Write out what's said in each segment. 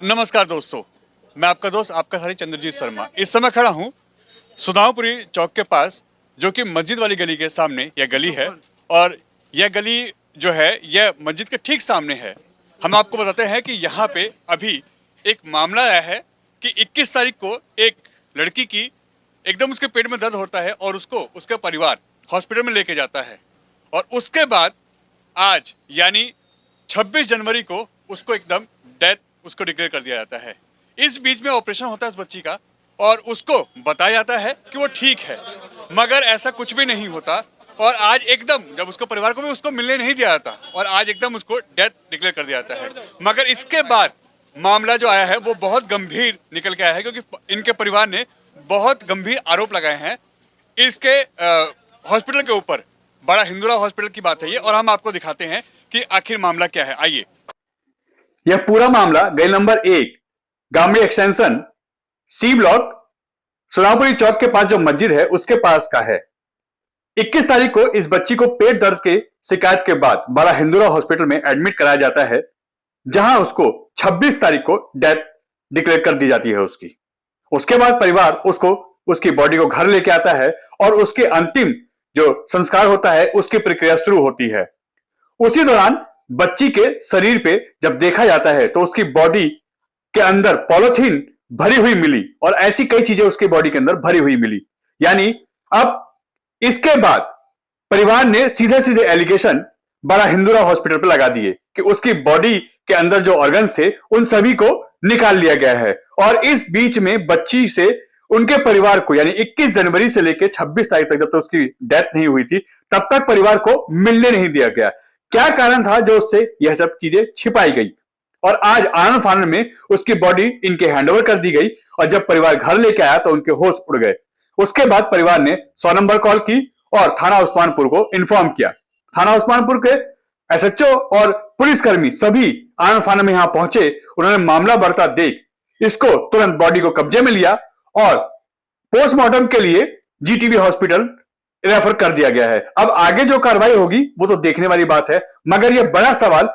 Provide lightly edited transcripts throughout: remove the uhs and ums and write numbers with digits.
नमस्कार दोस्तों, मैं आपका दोस्त आपका साथी चंद्रजीत शर्मा। इस समय खड़ा हूँ सुदामापुरी चौक के पास, जो कि मस्जिद वाली गली के सामने यह गली है। और यह गली जो है यह मस्जिद के ठीक सामने है। हम आपको बताते हैं कि यहाँ पे अभी एक मामला आया है कि 21 तारीख को एक लड़की की एकदम उसके पेट में दर्द होता है और उसको उसका परिवार हॉस्पिटल में लेके जाता है। और उसके बाद आज यानी 26 जनवरी को उसको एकदम डेथ उसको डिक्लेयर कर दिया जाता है। इस बीच में ऑपरेशन होता है उस बच्ची का और उसको बताया जाता है कि वो ठीक है, मगर ऐसा कुछ भी नहीं होता। और आज एकदम जब उसको परिवार को भी उसको मिलने नहीं दिया जाता और आज एकदम उसको डेथ डिक्लेयर कर दिया जाता है। मगर इसके बाद मामला जो आया है वो बहुत गंभीर निकल के आया है, क्योंकि इनके परिवार ने बहुत गंभीर आरोप लगाए हैं इसके हॉस्पिटल के ऊपर। बड़ा हिंदुरा हॉस्पिटल की बात है ये, और हम आपको दिखाते हैं कि आखिर मामला क्या है। आइए। यह पूरा मामला गली number 1 Gamri extension C block Sudamapuri चौक के पास जो मस्जिद है उसके पास का है। 21 तारीख को इस बच्ची को पेट दर्द के शिकायत के बाद बड़ा हिंदुरा हॉस्पिटल में एडमिट कराया जाता है, जहां उसको 26 तारीख को डेथ डिक्लेयर कर दी जाती है उसकी। उसके बाद परिवार उसको उसकी बॉडी को घर लेके आता है और उसके अंतिम जो संस्कार होता है उसकी प्रक्रिया शुरू होती है। उसी दौरान बच्ची के शरीर पे जब देखा जाता है तो उसकी बॉडी के अंदर पॉलीथीन भरी हुई मिली और ऐसी कई चीजें उसकी बॉडी के अंदर भरी हुई मिली। यानी अब इसके बाद परिवार ने सीधे सीधे एलिगेशन बड़ा हिंदुरा हॉस्पिटल पर लगा दिए कि उसकी बॉडी के अंदर जो ऑर्गन्स थे उन सभी को निकाल लिया गया है। और इस बीच में बच्ची से उनके परिवार को यानी 21 जनवरी से लेकर 26 तारीख तक, जब तक उसकी डेथ नहीं हुई थी, तब तक परिवार को मिलने नहीं दिया गया। क्या कारण था जो उससे यह सब चीजें छिपाई गई? और आज आनन फानन में उसकी बॉडी इनके हैंडओवर कर दी गई और जब परिवार घर लेके आया तो उनके होश उड़ गए। उसके बाद परिवार ने 100 नंबर कॉल की और थाना उस्मानपुर को इन्फॉर्म किया। थाना उस्मानपुर के एसएचओ और पुलिसकर्मी सभी आनन फानन में यहां पहुंचे। उन्होंने मामला बढ़ता देख इसको तुरंत बॉडी को कब्जे में लिया और पोस्टमार्टम के लिए जीटीबी हॉस्पिटल रेफर कर दिया गया है। अब आगे जो कार्रवाई होगी वो तो देखने वाली बात है, मगर यह बड़ा सवाल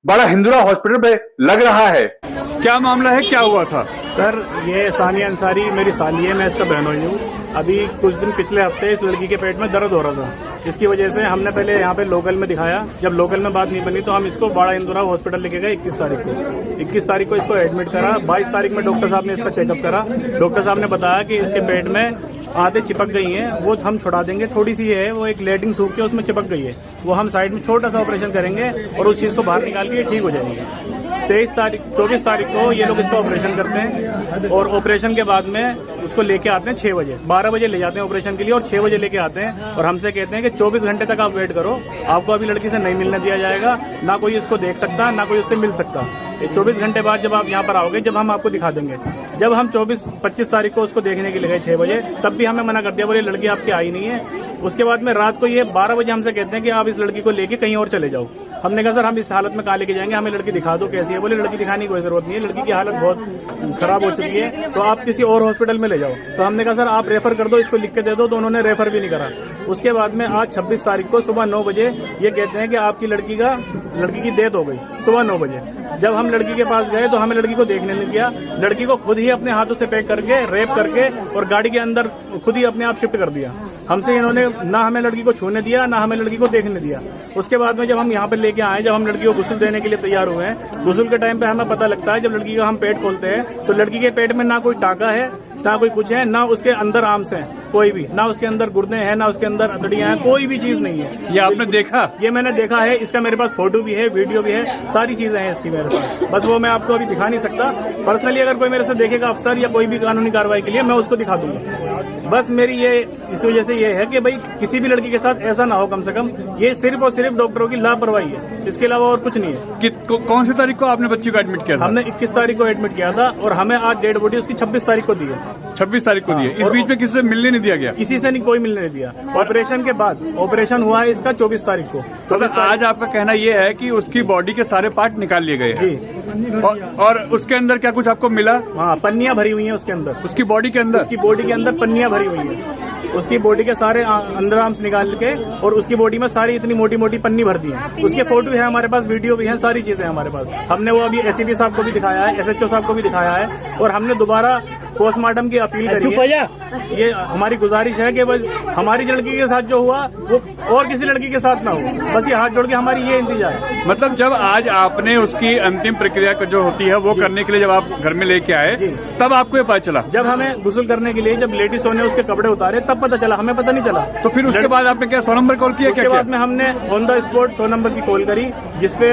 बड़ा हिंदुरा हॉस्पिटल पे लग रहा है। क्या मामला है, क्या हुआ था? सर, ये सानिया अंसारी मेरी साली है, मैं इसका बहनोई हूँ। अभी कुछ दिन पिछले हफ्ते इस लड़की के पेट में दर्द हो रहा था। इसकी वजह से हमने पहले यहाँ पे लोकल में दिखाया। जब लोकल में बात नहीं बनी तो हम इसको बड़ा हिंदुरा हॉस्पिटल लेके गए 21 तारीख को। 21 तारीख को इसको एडमिट करा। 22 तारीख में डॉक्टर साहब ने इसका चेकअप करा। डॉक्टर साहब ने बताया कि इसके पेट में आधे चिपक गई हैं, वो हम छुड़ा देंगे। थोड़ी सी है वो एक लेटिंग सूख के उसमें चिपक गई है, वो हम साइड में छोटा सा ऑपरेशन करेंगे और उस चीज को बाहर निकाल के ठीक हो जाएगी। 24 तारीख को ये लोग इसका ऑपरेशन करते हैं और ऑपरेशन के बाद में उसको लेके आते हैं 6 बजे। 12 बजे ले जाते हैं ऑपरेशन के लिए और 6 बजे लेके आते हैं और हमसे कहते हैं कि 24 घंटे तक आप वेट करो, आपको अभी लड़की से नहीं मिलने दिया जाएगा, ना कोई उसको देख सकता, ना कोई उससे मिल सकता। 24 घंटे बाद जब आप यहाँ पर आओगे, जब हम आपको दिखा देंगे। जब हम 25 तारीख को उसको देखने के लिए गए 6 बजे, तब भी हमें मना कर दिया, बोले लड़की आपकी आई नहीं है। उसके बाद में रात को ये 12 बजे हमसे कहते हैं कि आप इस लड़की को लेके कहीं और चले जाओ। हमने कहा सर हम इस हालत में कहाँ लेके जाएंगे, हमें लड़की दिखा दो कैसी है। बोले लड़की दिखाने की कोई जरूरत नहीं है, लड़की की हालत बहुत खराब हो चुकी है, तो आप किसी और हॉस्पिटल में ले जाओ। तो हमने कहा सर आप रेफर कर दो, इसको लिख के दे दो, तो उन्होंने रेफर भी नहीं करा। उसके बाद में आज 26 तारीख को सुबह 9 बजे ये कहते हैं कि आपकी लड़की की डेथ हो गई सुबह 9 बजे। जब हम लड़की के पास गए तो हमें लड़की को देखने नहीं दिया। लड़की को खुद ही अपने हाथों से पैक करके रेप करके और गाड़ी के अंदर खुद ही अपने आप शिफ्ट कर दिया। हमसे इन्होंने ना हमें लड़की को छूने दिया, ना हमें लड़की को देखने दिया। उसके बाद में जब हम यहाँ पे लेके आए, जब हम लड़की को गुस्ल देने के लिए तैयार हुए हैं, गुस्ल के टाइम पे हमें पता लगता है, जब लड़की का हम पेट खोलते हैं तो लड़की के पेट में ना कोई टाका है, ना कोई कुछ है, ना उसके अंदर आर्म्स हैं कोई भी, ना उसके अंदर गुर्दे हैं, ना उसके अंदर अतड़ियां हैं, कोई भी चीज नहीं है। ये आपने देखा? ये मैंने देखा है, इसका मेरे पास फोटो भी है, वीडियो भी है, सारी चीजें हैं इसकी मेरे पास। बस वो मैं आपको अभी दिखा नहीं सकता। पर्सनली अगर कोई मेरे से देखेगा अफसर या कोई भी कानूनी कार्रवाई के लिए, मैं उसको दिखा दूंगा। बस मेरी ये इस वजह से ये है कि भाई किसी भी लड़की के साथ ऐसा ना हो, कम से कम। ये सिर्फ और सिर्फ डॉक्टरों की लापरवाही है, इसके अलावा और कुछ नहीं है। कौन सी तारीख को आपने बच्ची को एडमिट किया था? हमने 21 तारीख को एडमिट किया था और हमें आज डेड बॉडी उसकी 26 तारीख को दी है। 26 तारीख को दी है। इस बीच में किसी से मिलने नहीं दिया गया? किसी से नहीं, कोई मिलने नहीं दिया। ऑपरेशन के बाद ऑपरेशन हुआ है इसका 24 तारीख को। तो आज आपका कहना ये है कि उसकी बॉडी के सारे पार्ट निकाल लिए गए हैं और उसके अंदर क्या कुछ आपको मिला? हाँ, पन्नियां भरी हुई हैं उसके अंदर, उसकी बॉडी के अंदर। उसकी बॉडी के अंदर पन्नियां भरी हुई है। उसकी बॉडी के सारे अंडर आर्म्स निकाल के और उसकी बॉडी में सारी इतनी मोटी मोटी पन्नी भर दी है। उसके फोटो है हमारे पास, वीडियो भी है, सारी चीजें हमारे पास। हमने वो अभी एसीपी साहब को भी दिखाया है, SHO साहब को भी दिखाया है और हमने दोबारा पोस्टमार्टम की अपील करी है। ये हमारी गुजारिश है कि बस हमारी लड़की के साथ जो हुआ वो और किसी लड़की के साथ ना हो, बस ये हाथ जोड़ के हमारी ये इंतजार है। मतलब जब आज आपने उसकी अंतिम प्रक्रिया जो होती है वो करने के लिए जब आप घर में लेके आए तब आपको ये पता चला? जब हमें गुस्ल करने के लिए जब लेडीज ने उसके कपड़े उतारे तब पता चला, हमें पता नहीं चला। तो फिर उसके बाद आपने क्या 100 नंबर कॉल किया? उसके बाद में हमने ऑन द स्पॉट 100 नंबर की कॉल करी, जिसपे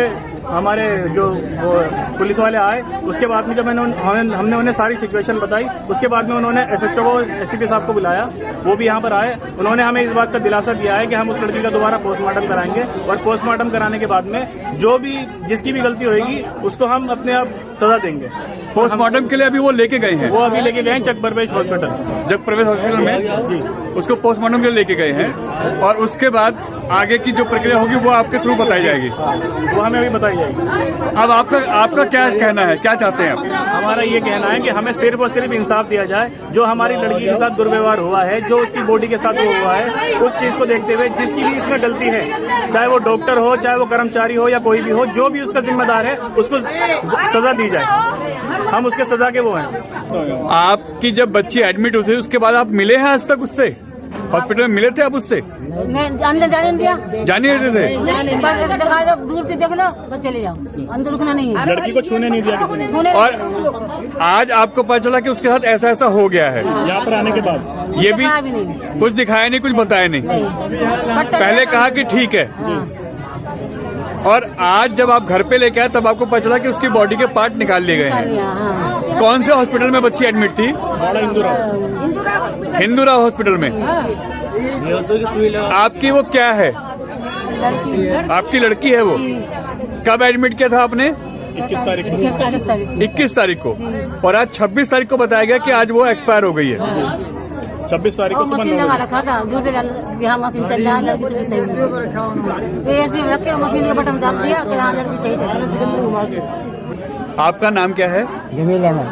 हमारे जो पुलिस वाले आए। उसके बाद में जब हमने उन्हें सारी सिचुएशन बताई, उसके बाद में उन्होंने SHO को, SCP साहब को बुलाया, वो भी यहाँ पर आए। उन्होंने हमें इस बात का दिलासा दिया है कि हम उस लड़की का दोबारा पोस्टमार्टम कराएंगे और पोस्टमार्टम कराने के बाद में जो भी जिसकी भी गलती होगी उसको हम अपने आप सजा देंगे। पोस्टमार्टम के लिए अभी वो लेके गए हैं? वो अभी लेके गए हैं जगप्रवेश हॉस्पिटल। जगप्रवेश हॉस्पिटल में जी उसको पोस्टमार्टम के लिए लेके गए हैं और उसके बाद आगे की जो प्रक्रिया होगी वो आपके थ्रू बताई जाएगी? वो हमें अभी बताई जाएगी। अब आपका क्या कहना है, क्या चाहते हैं आप? हमारा ये कहना है कि हमें सिर्फ और सिर्फ इंसाफ दिया जाए। जो हमारी लड़की के साथ दुर्व्यवहार हुआ है, जो उसकी बॉडी के साथ हुआ है, उस चीज को देखते हुए जिसकी भी इसमें गलती है, चाहे वो डॉक्टर हो, चाहे वो कर्मचारी हो या कोई भी हो, जो भी उसका जिम्मेदार है उसको सजा दी जाए। हम उसके सजा के वो हैं। आपकी जब बच्ची एडमिट हुई थी उसके बाद आप मिले हैं आज तक उससे? हॉस्पिटल में मिले थे आप उससे? अंदर जाने नहीं दिया। जाने नहीं थे? बस ऐसे दिखा दो, दूर से देख लो, बस चले जाओ, अंदर रुकना नहीं है। लड़की को छूने नहीं दिया किसी ने। और आज आपको पता चला कि उसके साथ ऐसा ऐसा हो गया है यहाँ पर आने के बाद? ये भी कुछ दिखाया नहीं, कुछ बताया नहीं, पहले कहा कि ठीक है। और आज जब आप घर पे लेके आए तब आपको पता चला कि उसकी बॉडी के पार्ट निकाल लिए गए हैं। कौन से हॉस्पिटल में बच्ची एडमिट थी? हिंदूरा हॉस्पिटल में। आपकी वो क्या है? आपकी लड़की है वो? कब एडमिट किया था आपने? 21 तारीख को। और आज 26 तारीख को बताया गया कि आज वो एक्सपायर हो गई है। 26 तारीख को मशीन लगा रखा था, जो यहाँ मशीन चल रहा है, लड़की तो सही है। तो ऐसे रख के मशीन का बटन दाब दिया कि हाँ लड़की सही चल रही है। आपका नाम क्या है? जमील अहमद।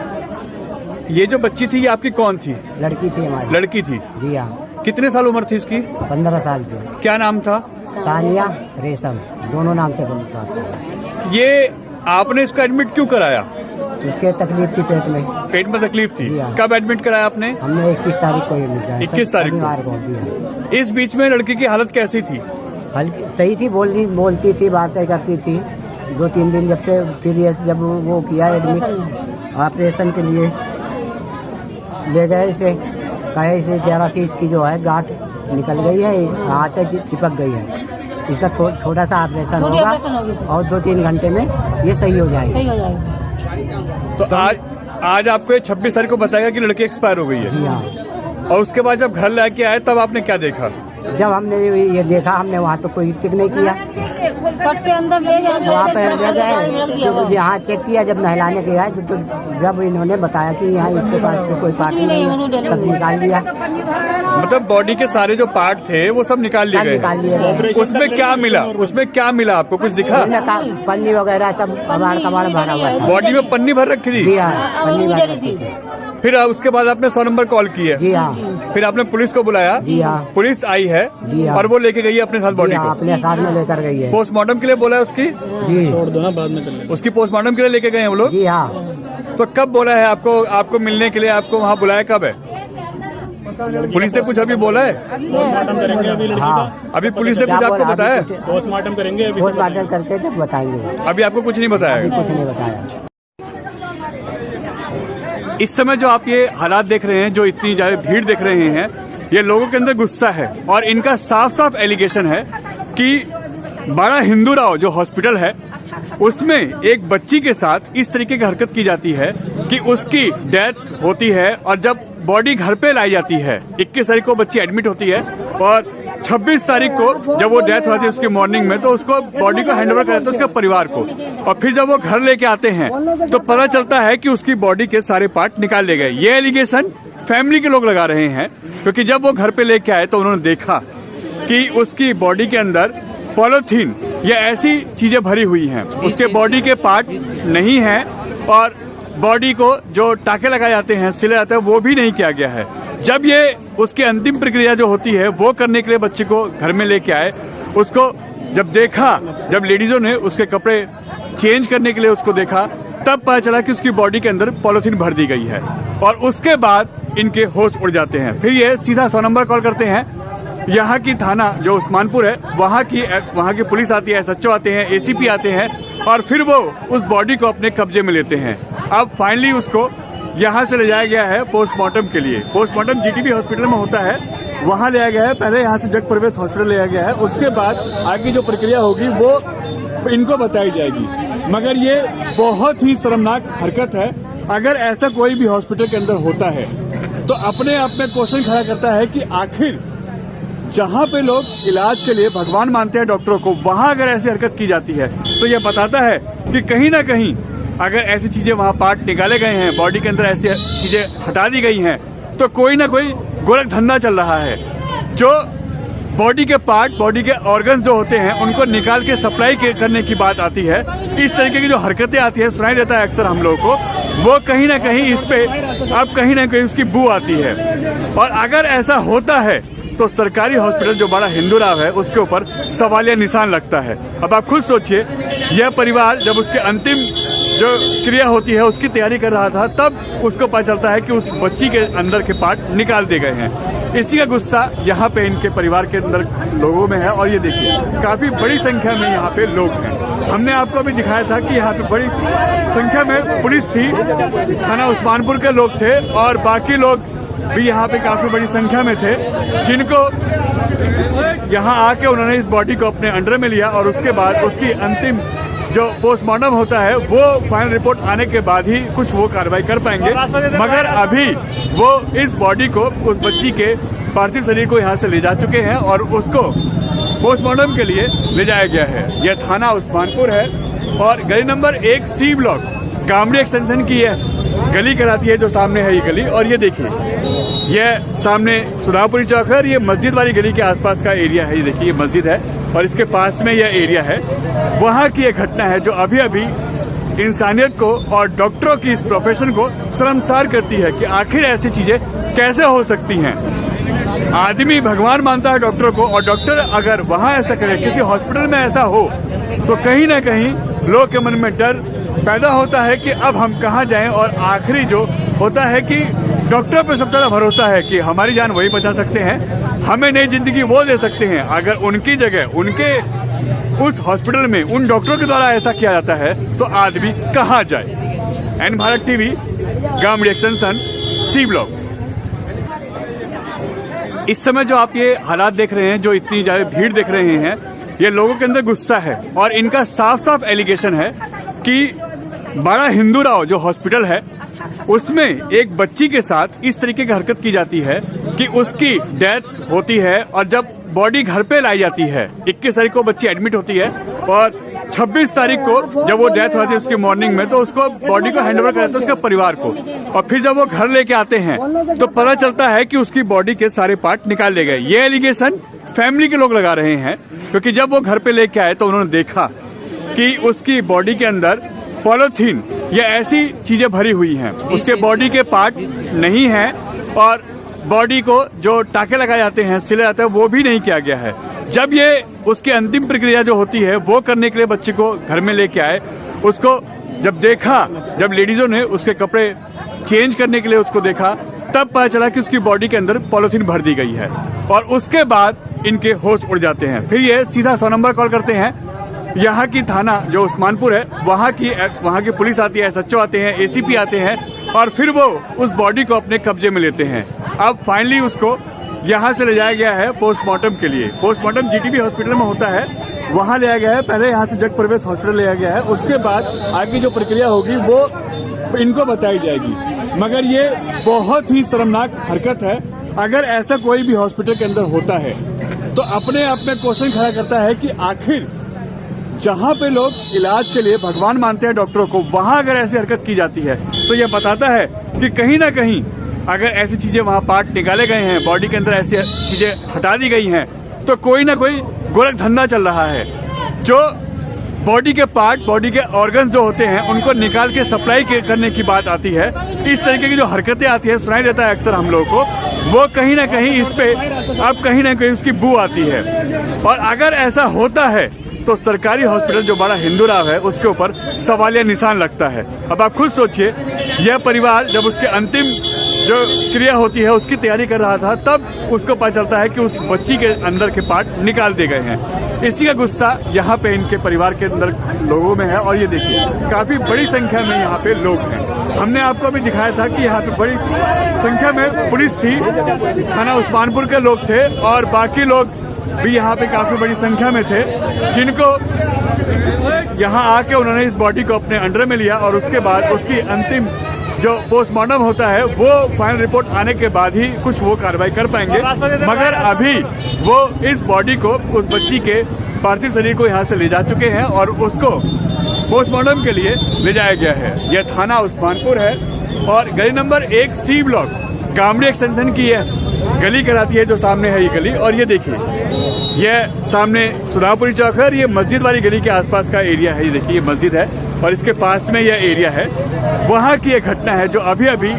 ये जो बच्ची थी ये आपकी कौन थी? लड़की थी हमारी। लड़की थी? जी हाँ। कितने साल उम्र थी इसकी? 15 साल की। क्या नाम था? सानिया, रेशम, दोनों नाम से बनता। ये आपने इसको एडमिट क्यों कराया? उसके तकलीफ थी पेट में। पेट में तकलीफ थी? हाँ। कब एडमिट कराया आपने? हमने 21 तारीख को एडमिट कराया। 21 तारीख को। इस बीच में लड़की की हालत कैसी थी? सही थी, बोलती थी, बातें करती थी। 2-3 दिन जब से फिर ये जब वो किया एडमिट ऑपरेशन के लिए ले गए, इसे कहे इसे जरा सी इसकी जो है गांठ निकल गई है, हाथ चिपक गई है। इसका छोटा सा ऑपरेशन होगा और 2-3 घंटे में ये सही हो जाएगा। तो आज आपको ये 26 तारीख को बताया कि लड़की एक्सपायर हो गई है? जी हाँ। और उसके बाद जब घर लेके आए तब आपने क्या देखा? जब हमने ये देखा, हमने वहाँ तो कोई चेक नहीं किया, कट्टे अंदर ले गए, वहाँ पे ले गए, जब यहाँ चेक किया, जब नहलाने के आए तो जब इन्होंने बताया कि यहाँ इसके पास तो कोई पार्ट नहीं, सब निकाल लिया। मतलब बॉडी के सारे जो पार्ट थे वो सब निकाल लिए गए। उसमें क्या मिला? उसमें क्या मिला आपको? कुछ दिखा? पन्नी वगैरह सब कबाड़ भरा हुआ था। बॉडी में पन्नी भर रखी थी? जी हाँ, पन्नी भर रखी थी। फिर उसके बाद आपने 100 नंबर कॉल किया? जी हाँ। फिर आपने पुलिस को बुलाया? जी हाँ। पुलिस आई है? जी हाँ। और वो लेके गई है अपने साथ बॉडी को? अपने साथ में लेकर गई है। पोस्टमार्टम के लिए बोला है उसकी? जी। छोड़ दो ना, बाद में चलेगा। उसकी पोस्टमार्टम के लिए लेके गए हैं वो लोग? जी हाँ। तो कब बोला है आपको मिलने के लिए? आपको वहाँ बुलाया कब है? पुलिस ने कुछ अभी बोला है? पोस्टमार्टम करेंगे अभी लड़की का। अभी पुलिस ने कुछ आपको बताया? पोस्टमार्टम करेंगे अभी। पोस्टमार्टम करके जब बताएंगे। अभी आपको कुछ नहीं बताया? कुछ नहीं बताया। इस समय जो आप ये हालात देख रहे हैं, जो इतनी ज्यादा भीड़ देख रहे हैं, ये लोगों के अंदर गुस्सा है और इनका साफ साफ एलिगेशन है कि बड़ा हिंदूराव जो हॉस्पिटल है उसमें एक बच्ची के साथ इस तरीके की हरकत की जाती है कि उसकी डेथ होती है और जब बॉडी घर पे लाई जाती है, 21 तारीख को बच्ची एडमिट होती है और 26 तारीख को जब वो डेथ होती है उसकी मॉर्निंग में, तो उसको बॉडी को हैंड ओवर कर देता है उसके परिवार को। और फिर जब वो घर लेके आते हैं तो पता चलता है कि उसकी बॉडी के सारे पार्ट निकाल लिए गए। ये एलिगेशन फैमिली के लोग लगा रहे हैं क्योंकि जब वो घर पे लेके आए तो उन्होंने देखा कि उसकी बॉडी के अंदर पॉलीथीन या ऐसी चीजें भरी हुई हैं, उसके बॉडी के पार्ट नहीं हैं और बॉडी को जो टाके लगाए जाते हैं, सिले जाते हैं, वो भी नहीं किया गया है। जब ये उसकी अंतिम प्रक्रिया जो होती है वो करने के लिए बच्चे को घर में लेके आए, उसको जब देखा, जब लेडीजों ने उसके कपड़े चेंज करने के लिए उसको देखा, तब पता चला कि उसकी बॉडी के अंदर पॉलिथीन भर दी गई है और उसके बाद इनके होश उड़ जाते हैं। फिर ये सीधा 100 नंबर कॉल करते हैं। यहाँ की थाना जो उस्मानपुर है वहाँ की पुलिस आती है, SHO आते हैं, ACP आते हैं और फिर वो उस बॉडी को अपने कब्जे में लेते हैं। अब फाइनली उसको यहाँ से ले जाया गया है पोस्टमार्टम के लिए। पोस्टमार्टम GTB हॉस्पिटल में होता है, वहाँ ले जाया गया है। पहले यहाँ से जग प्रवेश हॉस्पिटल ले जाया गया है, उसके बाद आगे जो प्रक्रिया होगी वो इनको बताई जाएगी। मगर ये बहुत ही शर्मनाक हरकत है। अगर ऐसा कोई भी हॉस्पिटल के अंदर होता है तो अपने आप में क्वेश्चन खड़ा करता है कि आखिर जहाँ पे लोग इलाज के लिए भगवान मानते हैं डॉक्टरों को, वहाँ अगर ऐसी हरकत की जाती है तो ये बताता है कि कहीं ना कहीं अगर ऐसी चीजें वहाँ पार्ट निकाले गए हैं, बॉडी के अंदर ऐसी चीजें हटा दी गई हैं, तो कोई ना कोई गोरख धंधा चल रहा है। जो बॉडी के पार्ट, बॉडी के ऑर्गन्स जो होते हैं उनको निकाल के सप्लाई करने की बात आती है। इस तरीके की जो हरकतें आती है, सुनाई देता है अक्सर हम लोगों को, वो कहीं ना कहीं इस पे अब कहीं ना कहीं उसकी बू आती है। और अगर ऐसा होता है तो सरकारी हॉस्पिटल जो बड़ा हिंदूराव है उसके ऊपर सवालिया निशान लगता है। अब आप खुद सोचिए, यह परिवार जब उसके अंतिम जो क्रिया होती है उसकी तैयारी कर रहा था, तब उसको पता चलता है कि उस बच्ची के अंदर के पार्ट निकाल दिए गए हैं। इसी का गुस्सा यहाँ पे इनके परिवार के अंदर लोगों में है। और ये देखिए, काफी बड़ी संख्या में यहाँ पे लोग हैं। हमने आपको भी दिखाया था कि यहाँ पे बड़ी संख्या में पुलिस थी, थाना उस्मानपुर के लोग थे और बाकी लोग भी यहाँ पे काफी बड़ी संख्या में थे, जिनको यहाँ आके उन्होंने इस बॉडी को अपने अंडर में लिया और उसके बाद उसकी अंतिम जो पोस्टमार्टम होता है वो फाइनल रिपोर्ट आने के बाद ही कुछ वो कार्रवाई कर पाएंगे। मगर अभी वो इस बॉडी को, उस बच्ची के पार्थिव शरीर को यहाँ से ले जा चुके हैं और उसको पोस्टमार्टम के लिए ले जाया गया है। यह थाना उस्मानपुर है और गली नंबर 1C ब्लॉक गामड़ी एक्सटेंशन की यह गली कराती है, जो सामने है ये गली। और ये देखिए, यह सामने सुधापुरी चौक है, ये मस्जिद वाली गली के आसपास का एरिया है। ये देखिए, ये मस्जिद है और इसके पास में यह एरिया है। वहाँ की एक घटना है जो अभी अभी इंसानियत को और डॉक्टरों की इस प्रोफेशन को शर्मसार करती है कि आखिर ऐसी चीजें कैसे हो सकती हैं। आदमी भगवान मानता है डॉक्टर को, और डॉक्टर अगर वहाँ ऐसा करे, किसी हॉस्पिटल में ऐसा हो, तो कहीं ना कहीं लोग के मन में डर पैदा होता है कि अब हम कहाँ जाएं। और आखिरी जो होता है कि डॉक्टर पर सबसे ज्यादा भरोसा है कि हमारी जान वही बचा सकते हैं, हमें नई जिंदगी वो दे सकते हैं। अगर उनकी जगह उनके उस हॉस्पिटल में उन डॉक्टरों के द्वारा ऐसा किया जाता है तो आदमी कहाँ जाए। N Bharat TV, Gamri extension, C block. इस समय जो आप ये हालात देख रहे हैं, जो इतनी ज्यादा भीड़ देख रहे हैं, ये लोगों के अंदर गुस्सा है और इनका साफ साफ एलिगेशन है कि बड़ा हिंदूराव जो हॉस्पिटल है उसमें एक बच्ची के साथ इस तरीके की हरकत की जाती है कि उसकी डेथ होती है और जब बॉडी घर पे लाई जाती है, 21 तारीख को बच्ची एडमिट होती है और 26 तारीख को जब वो डेथ होती है उसकी मॉर्निंग में, तो उसको बॉडी को हैंड ओवर कर देता है उसके परिवार को। और फिर जब वो घर लेके आते हैं तो पता चलता है कि उसकी बॉडी के सारे पार्ट निकाल लिए गए। ये एलिगेशन फैमिली के लोग लगा रहे हैं, क्योंकि जब वो घर पे लेके आए तो उन्होंने देखा कि उसकी बॉडी के अंदर पॉलीथीन या ऐसी चीजें भरी हुई हैं, उसके बॉडी के पार्ट नहीं है और बॉडी को जो टाके लगाए जाते हैं, सिले जाते हैं, वो भी नहीं किया गया है। जब ये उसकी अंतिम प्रक्रिया जो होती है वो करने के लिए बच्चे को घर में लेके आए, उसको जब देखा, जब लेडीजों ने उसके कपड़े चेंज करने के लिए उसको देखा, तब पता चला कि उसकी बॉडी के अंदर पॉलीथीन भर दी गई है और उसके बाद इनके होश उड़ जाते हैं। फिर ये सीधा 100 नंबर कॉल करते हैं। यहाँ की थाना जो उस्मानपुर है वहाँ की पुलिस आती है, SHO आते हैं, ACP आते हैं और फिर वो उस बॉडी को अपने कब्जे में लेते हैं। अब फाइनली उसको यहाँ से ले जाया गया है पोस्टमार्टम के लिए। पोस्टमार्टम GTB हॉस्पिटल में होता है, वहाँ ले जाया गया है। पहले यहाँ से जग प्रवेश हॉस्पिटल ले जाया गया है, उसके बाद आगे जो प्रक्रिया होगी वो इनको बताई जाएगी। मगर ये बहुत ही शर्मनाक हरकत है। अगर ऐसा कोई भी हॉस्पिटल के अंदर होता है तो अपने आप में क्वेश्चन खड़ा करता है कि आखिर जहाँ पे लोग इलाज के लिए भगवान मानते हैं डॉक्टरों को, वहाँ अगर ऐसी हरकत की जाती है तो ये बताता है कि कहीं ना कहीं अगर ऐसी चीजें वहाँ पार्ट निकाले गए हैं, बॉडी के अंदर ऐसी चीजें हटा दी गई हैं, तो कोई ना कोई गोरख धंधा चल रहा है। जो बॉडी के पार्ट, बॉडी के ऑर्गन्स जो होते हैं उनको निकाल के सप्लाई करने की बात आती है। इस तरीके की जो हरकतें आती है, सुनाई देता है अक्सर हम लोगों को, वो कहीं ना कहीं इस पे अब कहीं ना कहीं उसकी बू आती है। और अगर ऐसा होता है तो सरकारी हॉस्पिटल जो बड़ा हिंदूराव है उसके ऊपर सवालिया निशान लगता है। अब आप खुद सोचिए, यह परिवार जब उसके अंतिम जो क्रिया होती है उसकी तैयारी कर रहा था, तब उसको पता चलता है कि उस बच्ची के अंदर के पार्ट निकाल दिए गए हैं। इसी का गुस्सा यहाँ पे इनके परिवार के अंदर लोगों में है। और ये देखिए, काफी बड़ी संख्या में यहाँ पे लोग हैं। हमने आपको अभी दिखाया था कि यहाँ पे बड़ी संख्या में पुलिस थी, थाना उस्मानपुर के लोग थे और बाकी लोग भी यहाँ पे काफी बड़ी संख्या में थे, जिनको यहाँ आके उन्होंने इस बॉडी को अपने अंडर में लिया और उसके बाद उसकी अंतिम जो पोस्टमार्टम होता है वो फाइनल रिपोर्ट आने के बाद ही कुछ वो कार्रवाई कर पाएंगे। मगर अभी वो इस बॉडी को, उस बच्ची के पार्थिव शरीर को यहाँ से ले जा चुके हैं और उसको पोस्टमार्टम के लिए ले जाया गया है। यह थाना उस्मानपुर है और गली नंबर 1 सी ब्लॉक गामड़ी एक्सटेंशन की यह गली कराती है, जो सामने है ये गली। और ये देखिए, यह सामने सुधापुरी चौक है और ये मस्जिद वाली गली के आसपास का एरिया है। ये देखिए, ये मस्जिद है और इसके पास में यह एरिया है। वहाँ की एक घटना है जो अभी अभी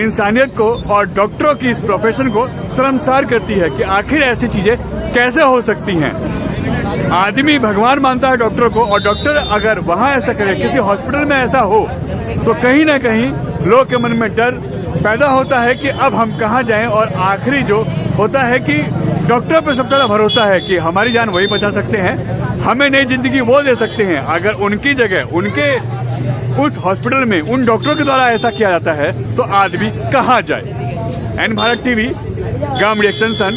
इंसानियत को और डॉक्टरों की इस प्रोफेशन को शर्मसार करती है कि आखिर ऐसी चीजें कैसे हो सकती हैं। आदमी भगवान मानता है डॉक्टर को, और डॉक्टर अगर वहाँ ऐसा करे, किसी हॉस्पिटल में ऐसा हो, तो कहीं ना कहीं लोग के मन में डर पैदा होता है कि अब हम कहाँ जाएं। और आखिरी जो होता है कि डॉक्टर पर सबसे ज्यादा भरोसा है कि हमारी जान वही बचा सकते हैं, हमें नई जिंदगी वो दे सकते हैं। अगर उनकी जगह उनके उस हॉस्पिटल में उन डॉक्टरों के द्वारा ऐसा किया जाता है तो आदमी कहाँ जाए। N Bharat TV, Gamri extension.